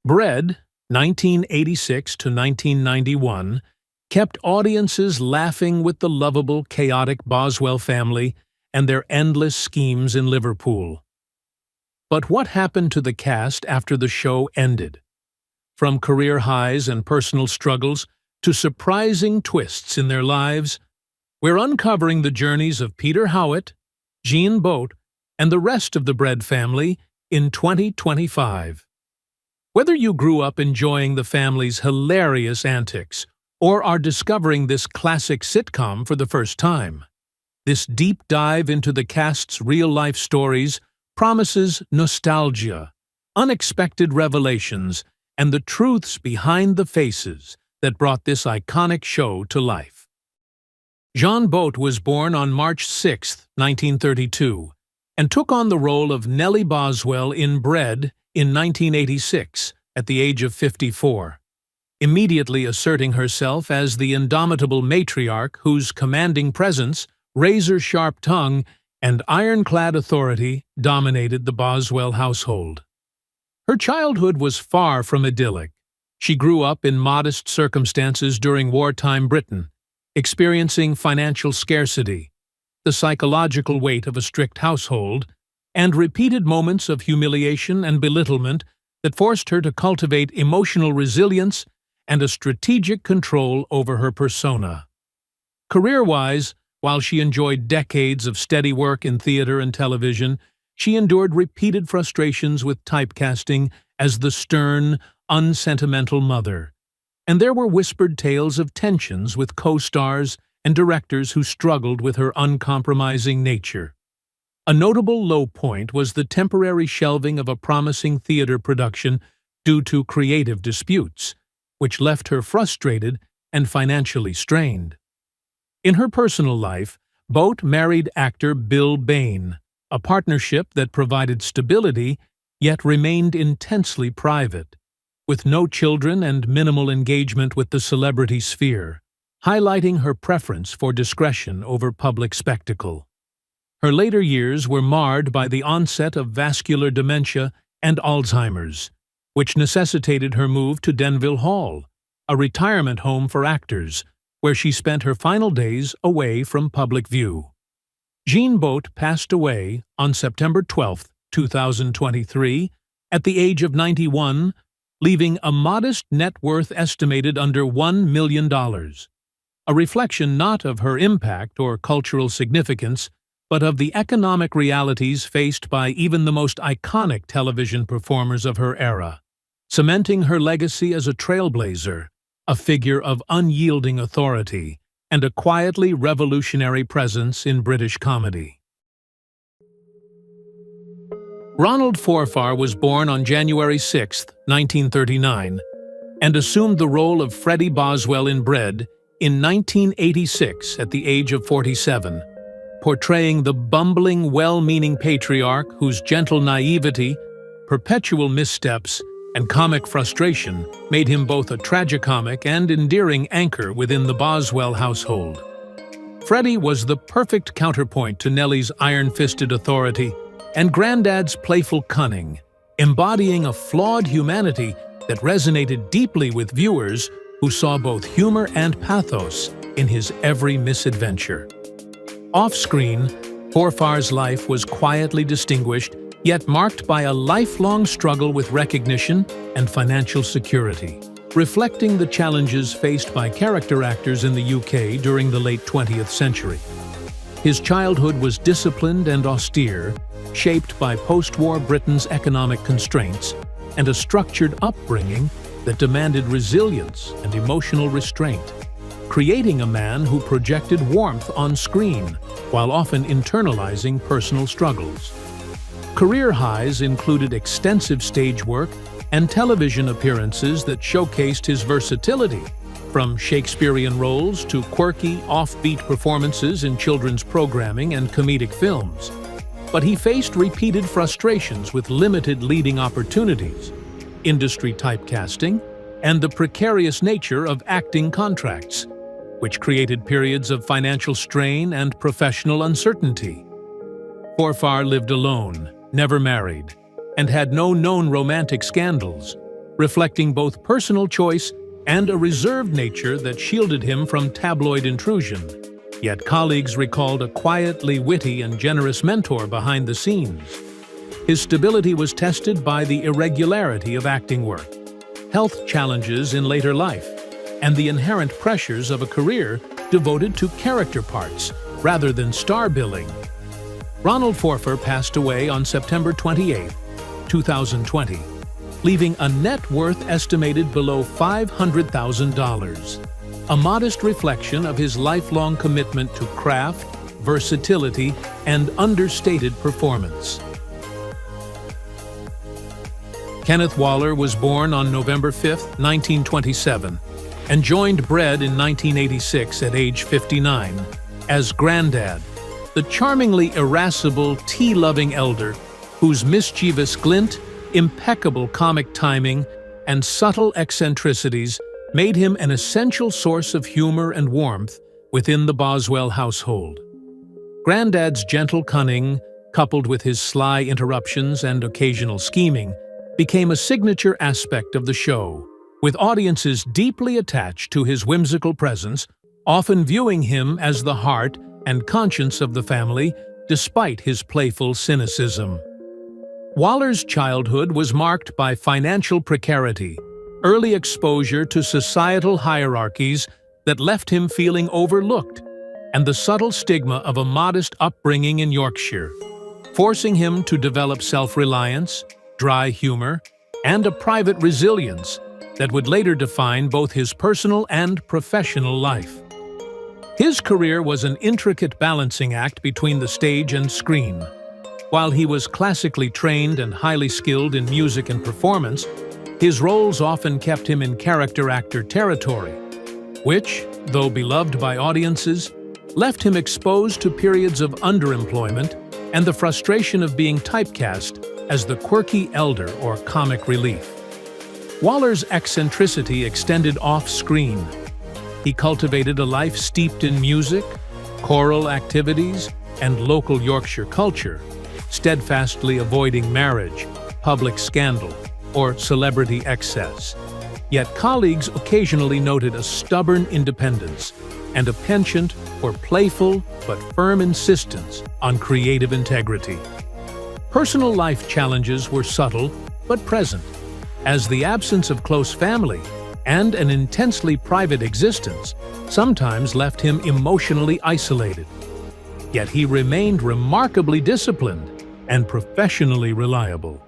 Bread, 1986 to 1991, kept audiences laughing with the lovable, chaotic Boswell family and their endless schemes in Liverpool. But what happened to the cast after the show ended? From career highs and personal struggles to surprising twists in their lives, we're uncovering the journeys of Peter Howitt, Jean Boat, and the rest of the Bread family in 2025. Whether you grew up enjoying the family's hilarious antics or are discovering this classic sitcom for the first time, this deep dive into the cast's real-life stories promises nostalgia, unexpected revelations, and the truths behind the faces that brought this iconic show to life. Jean Boat was born on March 6, 1932, and took on the role of Nellie Boswell in Bread in 1986 at the age of 54, immediately asserting herself as the indomitable matriarch whose commanding presence, razor-sharp tongue, and ironclad authority dominated the Boswell household. Her childhood was far from idyllic. She grew up in modest circumstances during wartime Britain, experiencing financial scarcity, the psychological weight of a strict household, and repeated moments of humiliation and belittlement that forced her to cultivate emotional resilience and a strategic control over her persona. Career-wise, while she enjoyed decades of steady work in theater and television, she endured repeated frustrations with typecasting as the stern, unsentimental mother. And there were whispered tales of tensions with co-stars and directors who struggled with her uncompromising nature. A notable low point was the temporary shelving of a promising theater production due to creative disputes, which left her frustrated and financially strained. In her personal life, Boat married actor Bill Bain, a partnership that provided stability yet remained intensely private, with no children and minimal engagement with the celebrity sphere, highlighting her preference for discretion over public spectacle. Her later years were marred by the onset of vascular dementia and Alzheimer's, which necessitated her move to Denville Hall, a retirement home for actors, where she spent her final days away from public view. Jean Boat passed away on September 12, 2023, at the age of 91, leaving a modest net worth estimated under $1 million, a reflection not of her impact or cultural significance, but of the economic realities faced by even the most iconic television performers of her era, cementing her legacy as a trailblazer, a figure of unyielding authority, and a quietly revolutionary presence in British comedy. Ronald Forfar was born on January 6, 1939, and assumed the role of Freddie Boswell in Bread in 1986 at the age of 47, portraying the bumbling, well-meaning patriarch whose gentle naivety, perpetual missteps, and comic frustration made him both a tragicomic and endearing anchor within the Boswell household. Freddie was the perfect counterpoint to Nellie's iron-fisted authority and Granddad's playful cunning, embodying a flawed humanity that resonated deeply with viewers who saw both humor and pathos in his every misadventure. Off-screen, Forfar's life was quietly distinguished, yet marked by a lifelong struggle with recognition and financial security, reflecting the challenges faced by character actors in the UK during the late 20th century. His childhood was disciplined and austere, shaped by post-war Britain's economic constraints and a structured upbringing that demanded resilience and emotional restraint, creating a man who projected warmth on screen while often internalizing personal struggles. Career highs included extensive stage work and television appearances that showcased his versatility, from Shakespearean roles to quirky, offbeat performances in children's programming and comedic films. But he faced repeated frustrations with limited leading opportunities, industry typecasting, and the precarious nature of acting contracts, which created periods of financial strain and professional uncertainty. Forfar lived alone, never married, and had no known romantic scandals, reflecting both personal choice and a reserved nature that shielded him from tabloid intrusion. Yet colleagues recalled a quietly witty and generous mentor behind the scenes. His stability was tested by the irregularity of acting work, health challenges in later life, and the inherent pressures of a career devoted to character parts rather than star billing. Ronald Forfer passed away on September 28, 2020, leaving a net worth estimated below $500,000, a modest reflection of his lifelong commitment to craft, versatility, and understated performance. Kenneth Waller was born on November 5, 1927, and joined Bread in 1986 at age 59 as Grandad, the charmingly irascible, tea-loving elder whose mischievous glint, impeccable comic timing, and subtle eccentricities made him an essential source of humor and warmth within the Boswell household. Grandad's gentle cunning, coupled with his sly interruptions and occasional scheming, became a signature aspect of the show, with audiences deeply attached to his whimsical presence, often viewing him as the heart and conscience of the family despite his playful cynicism. Waller's childhood was marked by financial precarity, early exposure to societal hierarchies that left him feeling overlooked, and the subtle stigma of a modest upbringing in Yorkshire, forcing him to develop self-reliance, dry humor, and a private resilience that would later define both his personal and professional life. His career was an intricate balancing act between the stage and screen. While he was classically trained and highly skilled in music and performance, his roles often kept him in character actor territory, which, though beloved by audiences, left him exposed to periods of underemployment and the frustration of being typecast as the quirky elder or comic relief. Waller's eccentricity extended off-screen. He cultivated a life steeped in music, choral activities, and local Yorkshire culture, steadfastly avoiding marriage, public scandal, or celebrity excess. Yet colleagues occasionally noted a stubborn independence and a penchant for playful but firm insistence on creative integrity. Personal life challenges were subtle but present, as the absence of close family and an intensely private existence sometimes left him emotionally isolated. Yet he remained remarkably disciplined and professionally reliable.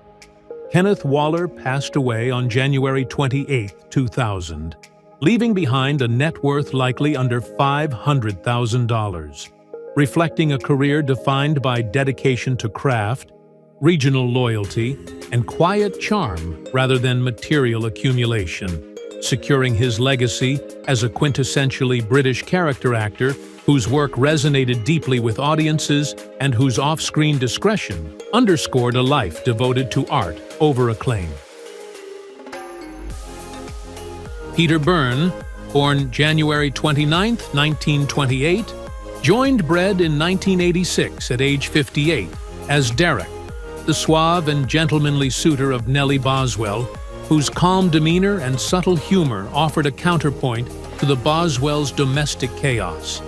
Kenneth Waller passed away on January 28, 2000, leaving behind a net worth likely under $500,000, reflecting a career defined by dedication to craft, regional loyalty, and quiet charm rather than material accumulation, securing his legacy as a quintessentially British character actor whose work resonated deeply with audiences and whose off-screen discretion underscored a life devoted to art over acclaim. Peter Byrne, born January 29, 1928, joined Bread in 1986 at age 58 as Derek, the suave and gentlemanly suitor of Nellie Boswell, whose calm demeanor and subtle humor offered a counterpoint to the Boswells' domestic chaos.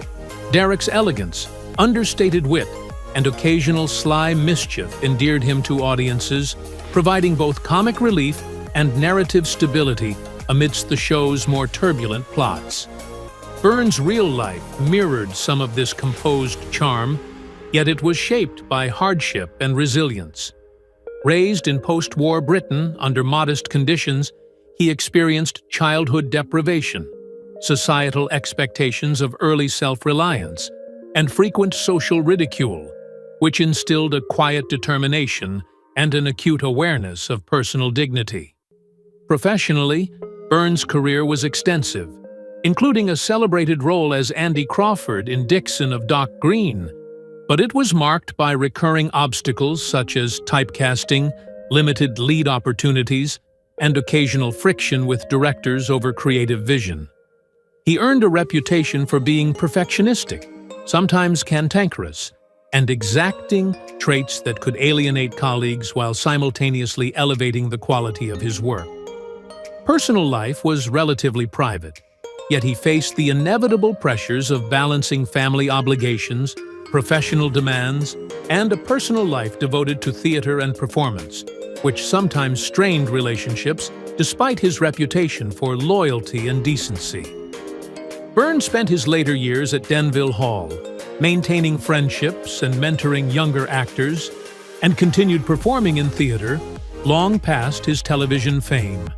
Derek's elegance, understated wit, and occasional sly mischief endeared him to audiences, providing both comic relief and narrative stability amidst the show's more turbulent plots. Byrne's real life mirrored some of this composed charm, yet it was shaped by hardship and resilience. Raised in post-war Britain under modest conditions, he experienced childhood deprivation, societal expectations of early self-reliance, and frequent social ridicule, which instilled a quiet determination and an acute awareness of personal dignity. Professionally, Byrne's career was extensive, including a celebrated role as Andy Crawford in Dixon of Dock Green, but it was marked by recurring obstacles such as typecasting, limited lead opportunities, and occasional friction with directors over creative vision. He earned a reputation for being perfectionistic, sometimes cantankerous, and exacting, traits that could alienate colleagues while simultaneously elevating the quality of his work. personal life was relatively private, yet he faced the inevitable pressures of balancing family obligations, professional demands, and a personal life devoted to theater and performance, which sometimes strained relationships despite his reputation for loyalty and decency. Byrne spent his later years at Denville Hall, maintaining friendships and mentoring younger actors, and continued performing in theater long past his television fame.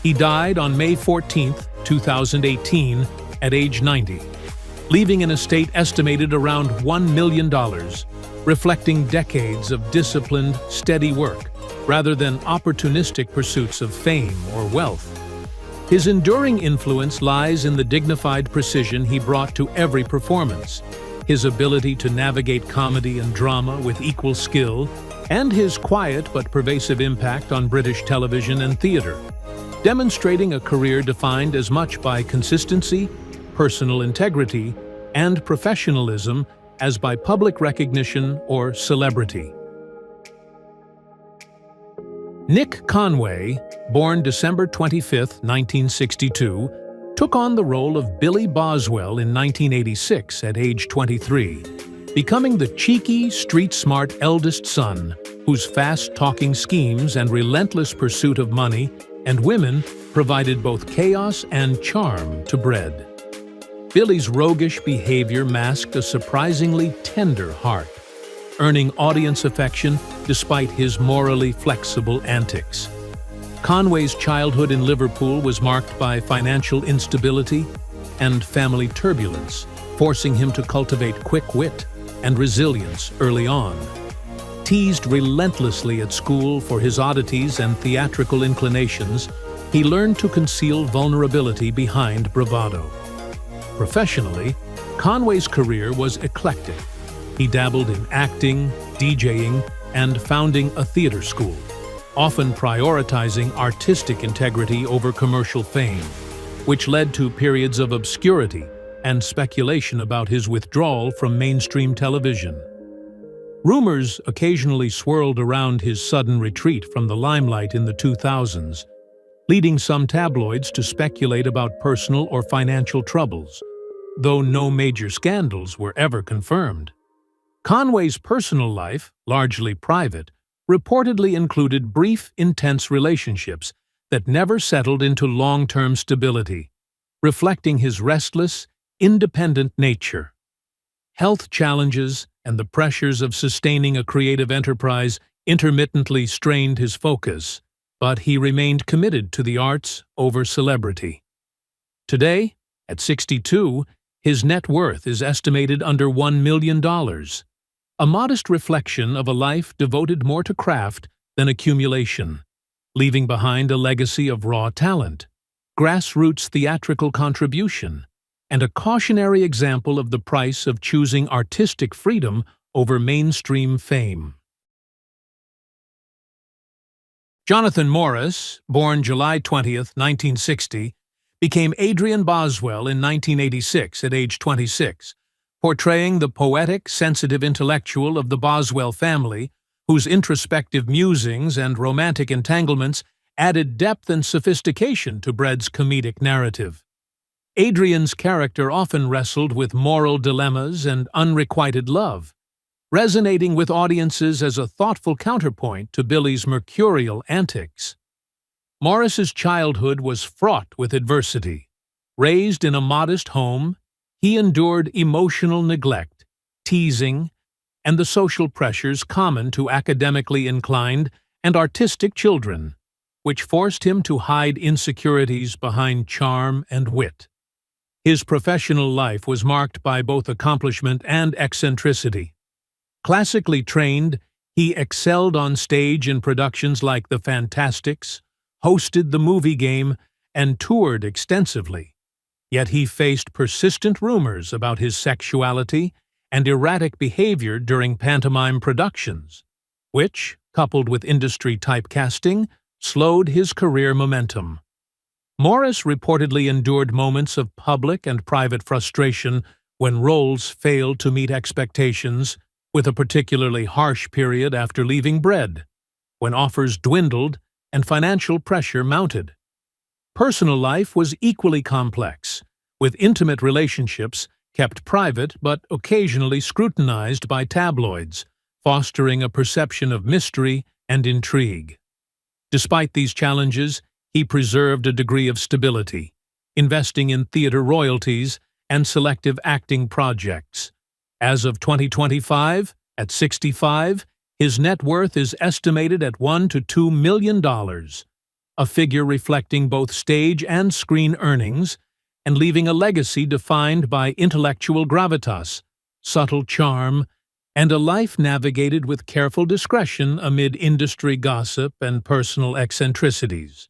He died on May 14, 2018, at age 90, leaving an estate estimated around $1 million, reflecting decades of disciplined, steady work rather than opportunistic pursuits of fame or wealth. His enduring influence lies in the dignified precision he brought to every performance, his ability to navigate comedy and drama with equal skill, and his quiet but pervasive impact on British television and theater, demonstrating a career defined as much by consistency, personal integrity, and professionalism as by public recognition or celebrity. Nick Conway, born December 25, 1962, took on the role of Billy Boswell in 1986 at age 23, becoming the cheeky, street-smart eldest son whose fast-talking schemes and relentless pursuit of money and women provided both chaos and charm to Bread. Billy's roguish behavior masked a surprisingly tender heart, earning audience affection despite his morally flexible antics. Conway's childhood in Liverpool was marked by financial instability and family turbulence, forcing him to cultivate quick wit and resilience early on. Teased relentlessly at school for his oddities and theatrical inclinations, he learned to conceal vulnerability behind bravado. Professionally, Conway's career was eclectic. He dabbled in acting, DJing, and founding a theater school, often prioritizing artistic integrity over commercial fame, which led to periods of obscurity and speculation about his withdrawal from mainstream television. Rumors occasionally swirled around his sudden retreat from the limelight in the 2000s, leading some tabloids to speculate about personal or financial troubles, though no major scandals were ever confirmed. Conway's personal life, largely private, reportedly included brief, intense relationships that never settled into long-term stability, reflecting his restless, independent nature. Health challenges and the pressures of sustaining a creative enterprise intermittently strained his focus, but he remained committed to the arts over celebrity. Today, at 62, his net worth is estimated under $1 million, a modest reflection of a life devoted more to craft than accumulation, leaving behind a legacy of raw talent, grassroots theatrical contribution, and a cautionary example of the price of choosing artistic freedom over mainstream fame. Jonathan Morris, born July 20, 1960, became Adrian Boswell in 1986 at age 26, portraying the poetic, sensitive intellectual of the Boswell family, whose introspective musings and romantic entanglements added depth and sophistication to Bread's comedic narrative. Adrian's character often wrestled with moral dilemmas and unrequited love, resonating with audiences as a thoughtful counterpoint to Billy's mercurial antics. Morris's childhood was fraught with adversity. Raised in a modest home, he endured emotional neglect, teasing, and the social pressures common to academically inclined and artistic children, which forced him to hide insecurities behind charm and wit. His professional life was marked by both accomplishment and eccentricity. Classically trained, he excelled on stage in productions like The Fantastics, hosted The Movie Game, and toured extensively. Yet he faced persistent rumors about his sexuality and erratic behavior during pantomime productions, which, coupled with industry typecasting, slowed his career momentum. Morris reportedly endured moments of public and private frustration when roles failed to meet expectations, with a particularly harsh period after leaving Bread, when offers dwindled and financial pressure mounted. personal life was equally complex, with intimate relationships kept private but occasionally scrutinized by tabloids, fostering a perception of mystery and intrigue. Despite these challenges, he preserved a degree of stability, investing in theater royalties and selective acting projects. As of 2025, at 65, his net worth is estimated at $1 to $2 million, a figure reflecting both stage and screen earnings, and leaving a legacy defined by intellectual gravitas, subtle charm, and a life navigated with careful discretion amid industry gossip and personal eccentricities.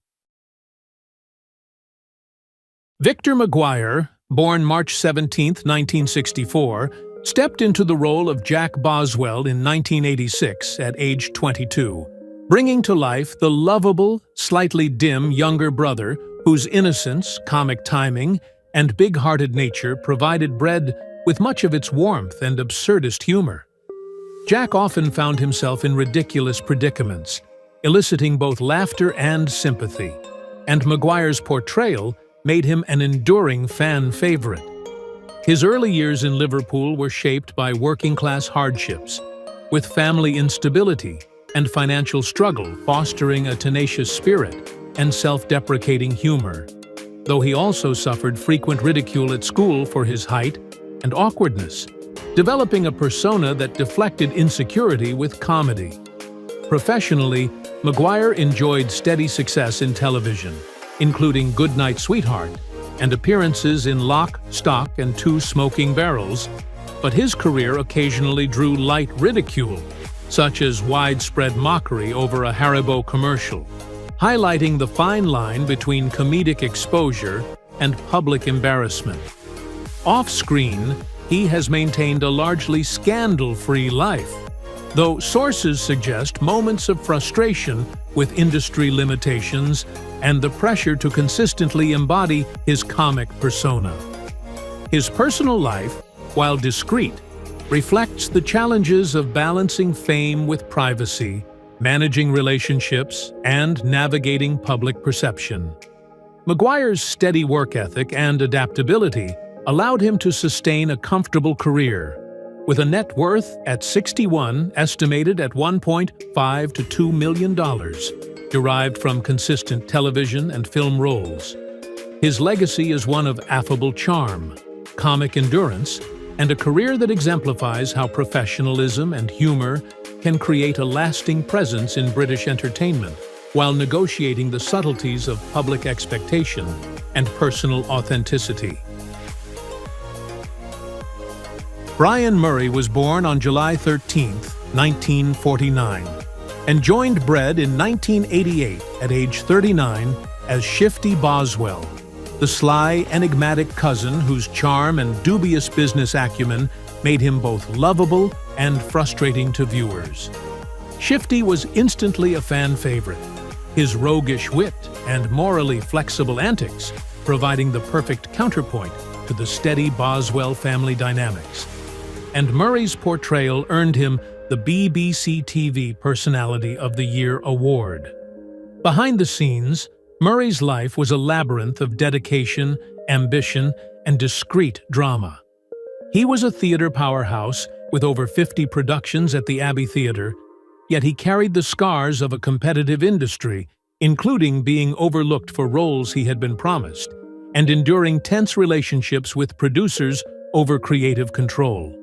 Victor Maguire, born March 17, 1964, stepped into the role of Jack Boswell in 1986 at age 22, bringing to life the lovable, slightly dim younger brother whose innocence, comic timing, and big-hearted nature provided Bread with much of its warmth and absurdist humor. Jack often found himself in ridiculous predicaments, eliciting both laughter and sympathy, and Maguire's portrayal made him an enduring fan favorite. His early years in Liverpool were shaped by working-class hardships, with family instability and financial struggle fostering a tenacious spirit and self-deprecating humor, though he also suffered frequent ridicule at school for his height and awkwardness, developing a persona that deflected insecurity with comedy. Professionally, Maguire enjoyed steady success in television, including Goodnight Sweetheart, and appearances in Lock, Stock, and Two Smoking Barrels, but his career occasionally drew light ridicule, such as widespread mockery over a Haribo commercial, highlighting the fine line between comedic exposure and public embarrassment. Off-screen, he has maintained a largely scandal-free life, though sources suggest moments of frustration with industry limitations and the pressure to consistently embody his comic persona. His personal life, while discreet, reflects the challenges of balancing fame with privacy, managing relationships, and navigating public perception. Maguire's steady work ethic and adaptability allowed him to sustain a comfortable career, with a net worth at 61 estimated at $1.5 to $2 million, derived from consistent television and film roles. His legacy is one of affable charm, comic endurance, and a career that exemplifies how professionalism and humor can create a lasting presence in British entertainment, while negotiating the subtleties of public expectation and personal authenticity. Brian Murray was born on July 13, 1949, and joined Bread in 1988 at age 39 as Shifty Boswell, the sly, enigmatic cousin whose charm and dubious business acumen made him both lovable and frustrating to viewers. Shifty was instantly a fan favorite, his roguish wit and morally flexible antics providing the perfect counterpoint to the steady Boswell family dynamics. And Murray's portrayal earned him the BBC TV Personality of the Year award. Behind the scenes, Murray's life was a labyrinth of dedication, ambition, and discreet drama. He was a theater powerhouse with over 50 productions at the Abbey Theatre, yet he carried the scars of a competitive industry, including being overlooked for roles he had been promised, and enduring tense relationships with producers over creative control.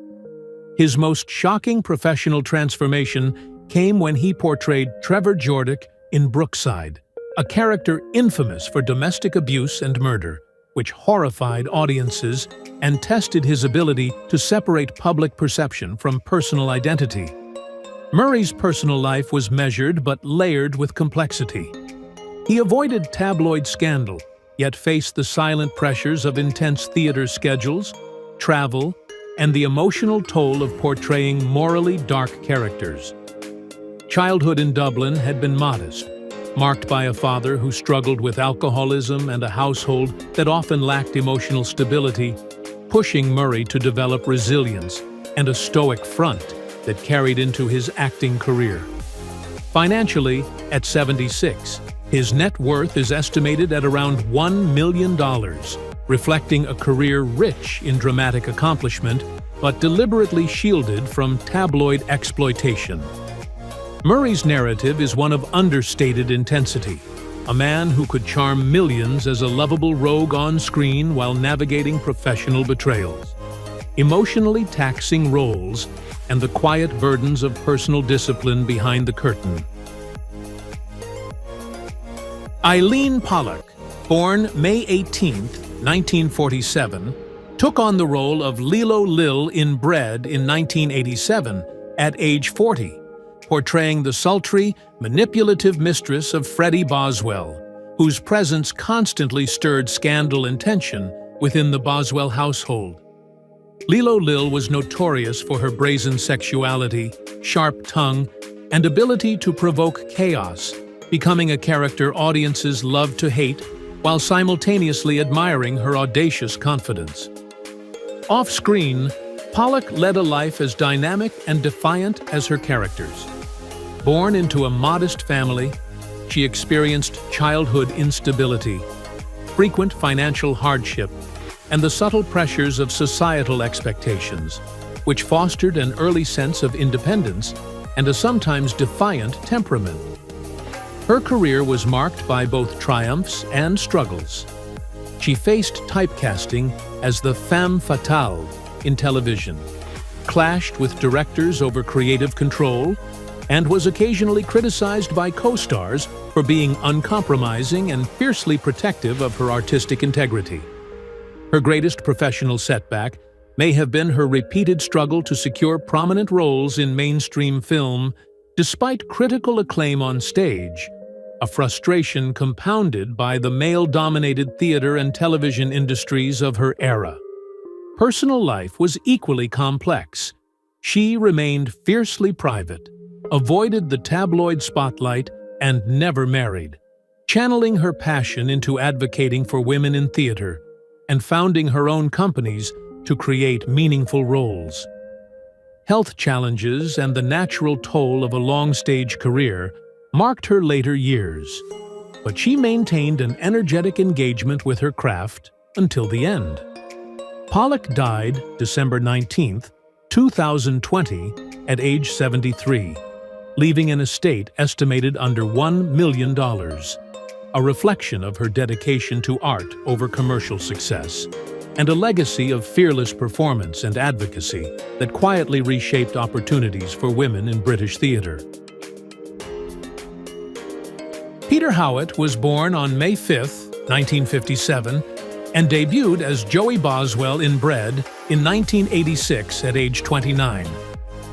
His most shocking professional transformation came when he portrayed Trevor Jordick in Brookside, a character infamous for domestic abuse and murder, which horrified audiences and tested his ability to separate public perception from personal identity. Murray's personal life was measured but layered with complexity. He avoided tabloid scandal, yet faced the silent pressures of intense theater schedules, travel, and the emotional toll of portraying morally dark characters. Childhood in Dublin had been modest, marked by a father who struggled with alcoholism and a household that often lacked emotional stability, pushing Murray to develop resilience and a stoic front that carried into his acting career. Financially, at 76, His net worth is estimated at around $1 million, reflecting a career rich in dramatic accomplishment, but deliberately shielded from tabloid exploitation. Murray's narrative is one of understated intensity, a man who could charm millions as a lovable rogue on screen while navigating professional betrayals, emotionally taxing roles, and the quiet burdens of personal discipline behind the curtain. Eileen Pollock, born May 18, 1947, took on the role of Lilo Lil in Bread in 1987 at age 40, portraying the sultry, manipulative mistress of Freddie Boswell, whose presence constantly stirred scandal and tension within the Boswell household. Lilo Lil was notorious for her brazen sexuality, sharp tongue, and ability to provoke chaos, becoming a character audiences loved to hate while simultaneously admiring her audacious confidence. Off-screen, Pollock led a life as dynamic and defiant as her characters. Born into a modest family, she experienced childhood instability, frequent financial hardship, and the subtle pressures of societal expectations, which fostered an early sense of independence and a sometimes defiant temperament. Her career was marked by both triumphs and struggles. She faced typecasting as the femme fatale in television, clashed with directors over creative control, and was occasionally criticized by co-stars for being uncompromising and fiercely protective of her artistic integrity. Her greatest professional setback may have been her repeated struggle to secure prominent roles in mainstream film, despite critical acclaim on stage, a frustration compounded by the male-dominated theater and television industries of her era. Personal life was equally complex. She remained fiercely private, avoided the tabloid spotlight, and never married, channeling her passion into advocating for women in theater and founding her own companies to create meaningful roles. Health challenges and the natural toll of a long stage career marked her later years, but she maintained an energetic engagement with her craft until the end. Pollock died December 19, 2020, at age 73, leaving an estate estimated under $1 million, a reflection of her dedication to art over commercial success, and a legacy of fearless performance and advocacy that quietly reshaped opportunities for women in British theatre. Peter Howitt was born on May 5, 1957, and debuted as Joey Boswell in Bread in 1986 at age 29,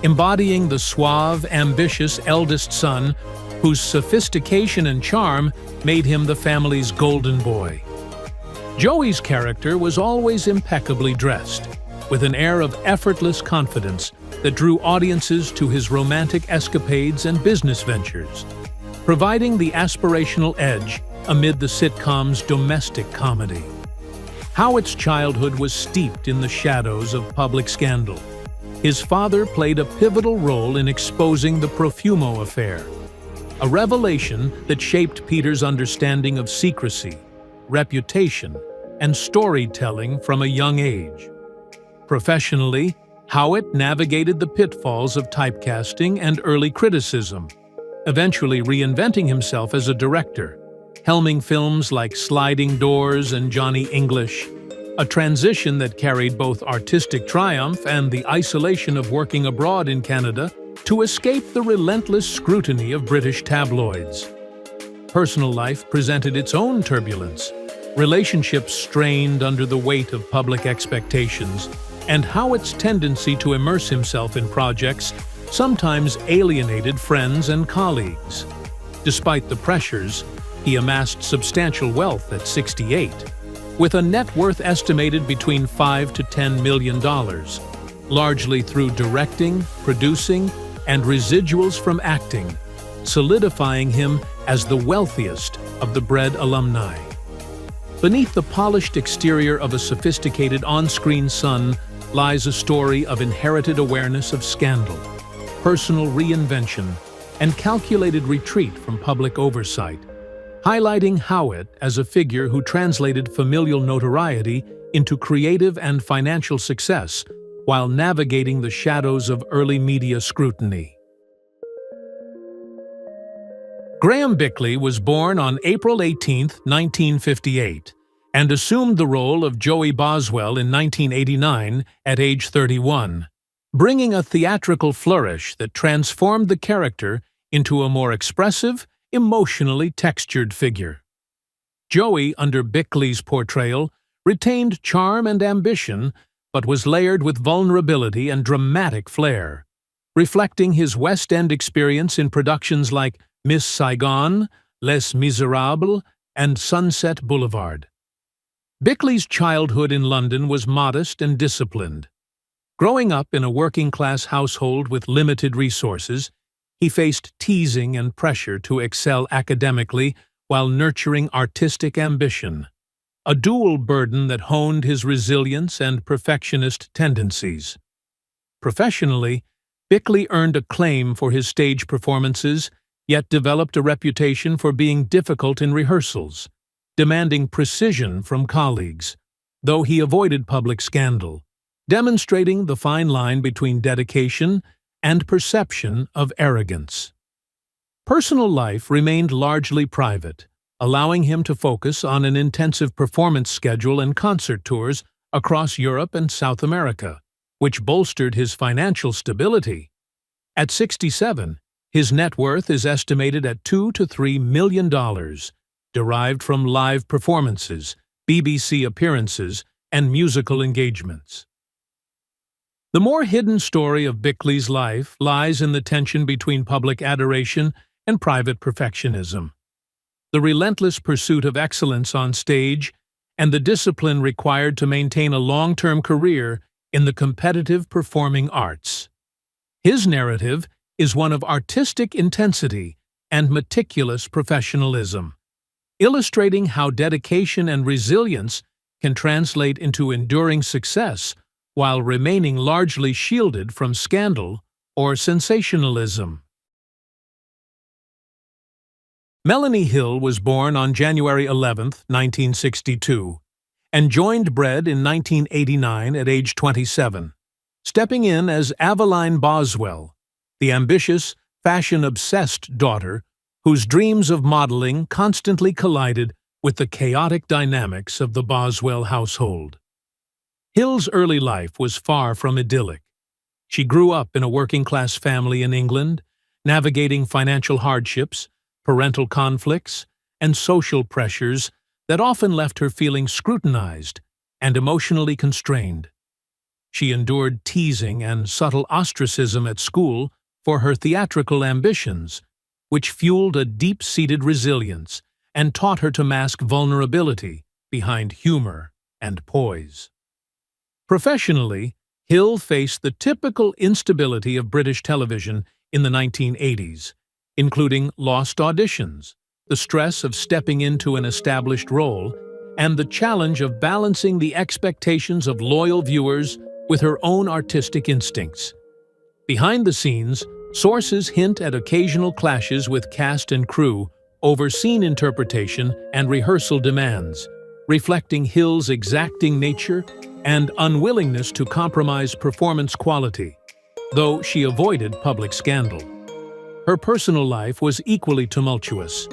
embodying the suave, ambitious eldest son whose sophistication and charm made him the family's golden boy. Joey's character was always impeccably dressed, with an air of effortless confidence that drew audiences to his romantic escapades and business ventures, providing the aspirational edge amid the sitcom's domestic comedy. Howitt's childhood was steeped in the shadows of public scandal. His father played a pivotal role in exposing the Profumo affair, a revelation that shaped Peter's understanding of secrecy, reputation, and storytelling from a young age. Professionally, Howitt navigated the pitfalls of typecasting and early criticism, eventually reinventing himself as a director, helming films like Sliding Doors and Johnny English, a transition that carried both artistic triumph and the isolation of working abroad in Canada to escape the relentless scrutiny of British tabloids. Personal life presented its own turbulence, relationships strained under the weight of public expectations, and Howitt's tendency to immerse himself in projects sometimes alienated friends and colleagues. Despite the pressures, he amassed substantial wealth at 68, with a net worth estimated between $5 to $10 million, largely through directing, producing, and residuals from acting, solidifying him as the wealthiest of the Bread alumni. Beneath the polished exterior of a sophisticated on-screen son lies a story of inherited awareness of scandal, personal reinvention, and calculated retreat from public oversight. highlighting Howitt as a figure who translated familial notoriety into creative and financial success while navigating the shadows of early media scrutiny. Graham Bickley was born on April 18, 1958, and assumed the role of Joey Boswell in 1989 at age 31, bringing a theatrical flourish that transformed the character into a more expressive, emotionally textured figure. Joey, under Bickley's portrayal, retained charm and ambition, but was layered with vulnerability and dramatic flair, reflecting his West End experience in productions like Miss Saigon, Les Miserables, and Sunset Boulevard. Bickley's childhood in London was modest and disciplined. Growing up in a working-class household with limited resources, he faced teasing and pressure to excel academically while nurturing artistic ambition, a dual burden that honed his resilience and perfectionist tendencies. Professionally, Bickley earned acclaim for his stage performances, yet developed a reputation for being difficult in rehearsals, demanding precision from colleagues, though he avoided public scandal, demonstrating the fine line between dedication and perception of arrogance. Personal life remained largely private, allowing him to focus on an intensive performance schedule and concert tours across Europe and South America, which bolstered his financial stability. At 67, his net worth is estimated at $2 to $3 million, derived from live performances, BBC appearances, and musical engagements. The more hidden story of Bickley's life lies in the tension between public adoration and private perfectionism. The relentless pursuit of excellence on stage and the discipline required to maintain a long-term career in the competitive performing arts. His narrative is one of artistic intensity and meticulous professionalism, illustrating how dedication and resilience can translate into enduring success while remaining largely shielded from scandal or sensationalism. Melanie Hill was born on January 11, 1962, and joined Bread in 1989 at age 27, stepping in as Aveline Boswell, the ambitious, fashion-obsessed daughter whose dreams of modeling constantly collided with the chaotic dynamics of the Boswell household. Hill's early life was far from idyllic. She grew up in a working-class family in England, navigating financial hardships, parental conflicts, and social pressures that often left her feeling scrutinized and emotionally constrained. She endured teasing and subtle ostracism at school for her theatrical ambitions, which fueled a deep-seated resilience and taught her to mask vulnerability behind humor and poise. Professionally, Hill faced the typical instability of British television in the 1980s, including lost auditions, the stress of stepping into an established role, and the challenge of balancing the expectations of loyal viewers with her own artistic instincts. Behind the scenes, sources hint at occasional clashes with cast and crew over scene interpretation and rehearsal demands, reflecting Hill's exacting nature and unwillingness to compromise performance quality, though she avoided public scandal. Her personal life was equally tumultuous.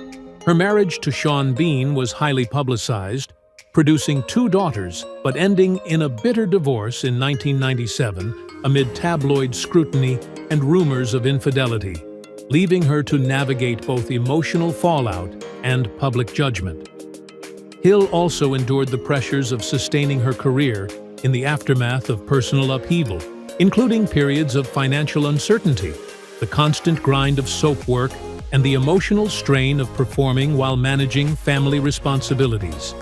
Her marriage to Sean Bean was highly publicized, producing 2 daughters, but ending in a bitter divorce in 1997 amid tabloid scrutiny and rumors of infidelity, leaving her to navigate both emotional fallout and public judgment. Hill also endured the pressures of sustaining her career in the aftermath of personal upheaval, including periods of financial uncertainty, the constant grind of soap work, and the emotional strain of performing while managing family responsibilities.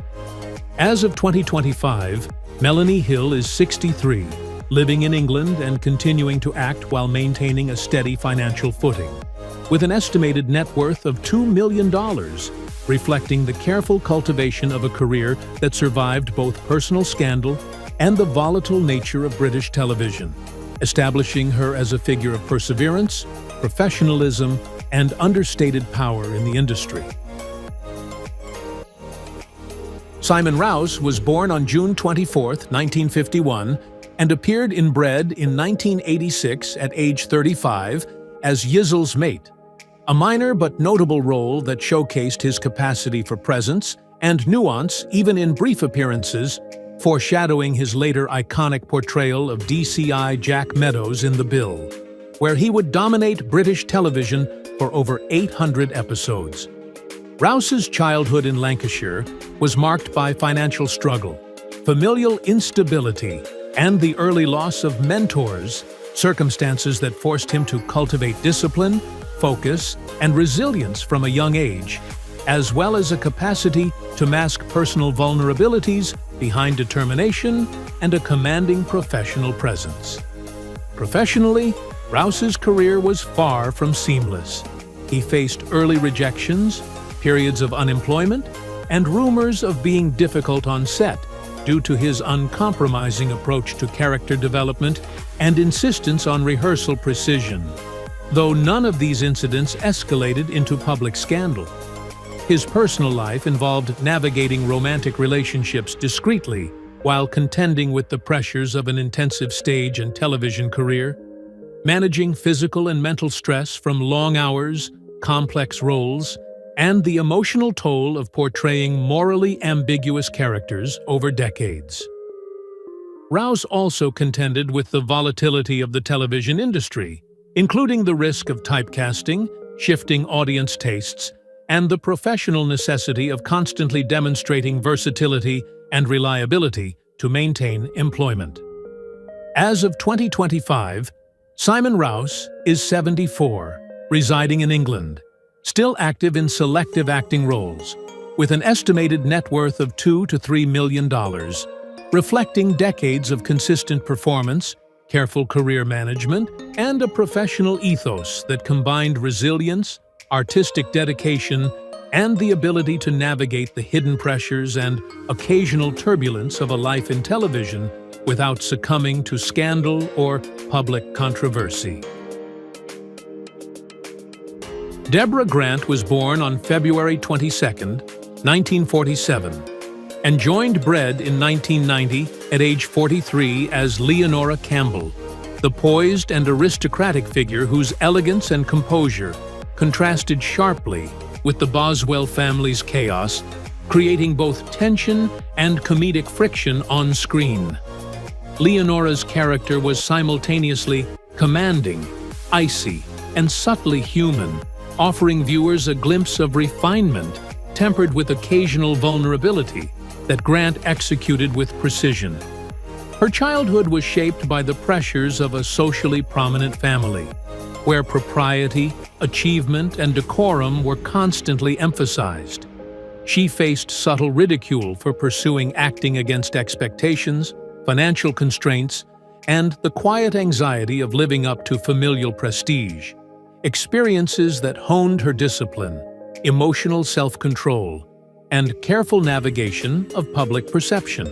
As of 2025, Melanie Hill is 63, living in England and continuing to act while maintaining a steady financial footing, with an estimated net worth of $2 million, reflecting the careful cultivation of a career that survived both personal scandal and the volatile nature of British television, establishing her as a figure of perseverance, professionalism, and understated power in the industry. Simon Rouse was born on June 24, 1951, and appeared in Bread in 1986 at age 35 as Yizzle's mate, a minor but notable role that showcased his capacity for presence and nuance even in brief appearances, foreshadowing his later iconic portrayal of DCI Jack Meadows in The Bill, where he would dominate British television for over 800 episodes. Rouse's childhood in Lancashire was marked by financial struggle, familial instability, and the early loss of mentors, circumstances that forced him to cultivate discipline, focus, and resilience from a young age, as well as a capacity to mask personal vulnerabilities behind determination and a commanding professional presence. Professionally, Rouse's career was far from seamless. He faced early rejections, periods of unemployment, and rumors of being difficult on set due to his uncompromising approach to character development and insistence on rehearsal precision, though none of these incidents escalated into public scandal. His personal life involved navigating romantic relationships discreetly while contending with the pressures of an intensive stage and television career, managing physical and mental stress from long hours, complex roles, and the emotional toll of portraying morally ambiguous characters over decades. Rouse also contended with the volatility of the television industry, including the risk of typecasting, shifting audience tastes, and the professional necessity of constantly demonstrating versatility and reliability to maintain employment. As of 2025, Simon Rouse is 74, residing in England, still active in selective acting roles, with an estimated net worth of $2 to $3 million, reflecting decades of consistent performance, careful career management, and a professional ethos that combined resilience, artistic dedication, and the ability to navigate the hidden pressures and occasional turbulence of a life in television without succumbing to scandal or public controversy. Deborah Grant was born on February 22, 1947, and joined Bread in 1990 at age 43 as Leonora Campbell, the poised and aristocratic figure whose elegance and composure contrasted sharply with the Boswell family's chaos, creating both tension and comedic friction on screen. Leonora's character was simultaneously commanding, icy, and subtly human, offering viewers a glimpse of refinement tempered with occasional vulnerability that Grant executed with precision. Her childhood was shaped by the pressures of a socially prominent family, where propriety, achievement, and decorum were constantly emphasized. She faced subtle ridicule for pursuing acting against expectations, financial constraints, and the quiet anxiety of living up to familial prestige, experiences that honed her discipline, emotional self-control, and careful navigation of public perception.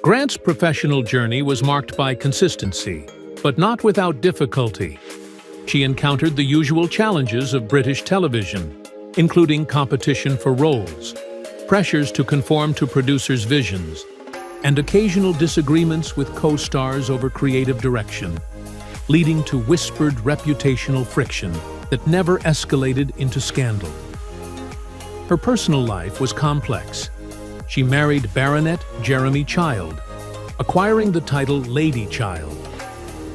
Grant's professional journey was marked by consistency, but not without difficulty. She encountered the usual challenges of British television, including competition for roles, pressures to conform to producers' visions, and occasional disagreements with co-stars over creative direction, leading to whispered reputational friction that never escalated into scandal. Her personal life was complex. She married Baronet Jeremy Child, acquiring the title Lady Child.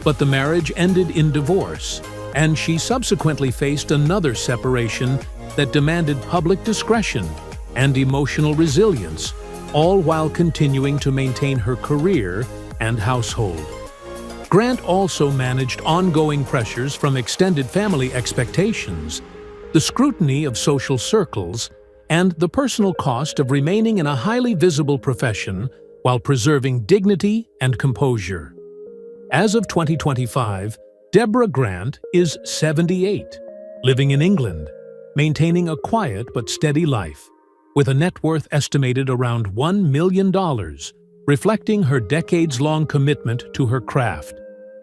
But the marriage ended in divorce, and she subsequently faced another separation that demanded public discretion and emotional resilience, all while continuing to maintain her career and household. Grant also managed ongoing pressures from extended family expectations, the scrutiny of social circles, and the personal cost of remaining in a highly visible profession while preserving dignity and composure. As of 2025, Deborah Grant is 78, living in England, maintaining a quiet but steady life, with a net worth estimated around $1 million, reflecting her decades-long commitment to her craft,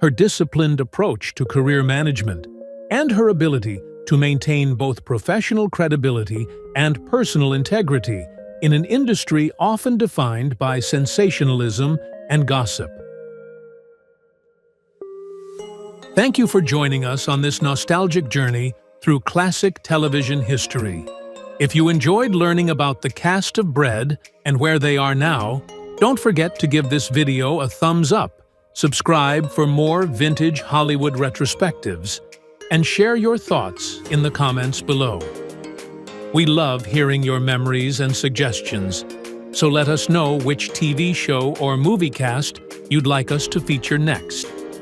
her disciplined approach to career management, and her ability to maintain both professional credibility and personal integrity in an industry often defined by sensationalism and gossip. Thank you for joining us on this nostalgic journey through classic television history. If you enjoyed learning about the cast of Bread and where they are now, don't forget to give this video a thumbs up, subscribe for more vintage Hollywood retrospectives, and share your thoughts in the comments below. We love hearing your memories and suggestions, so let us know which TV show or movie cast you'd like us to feature next.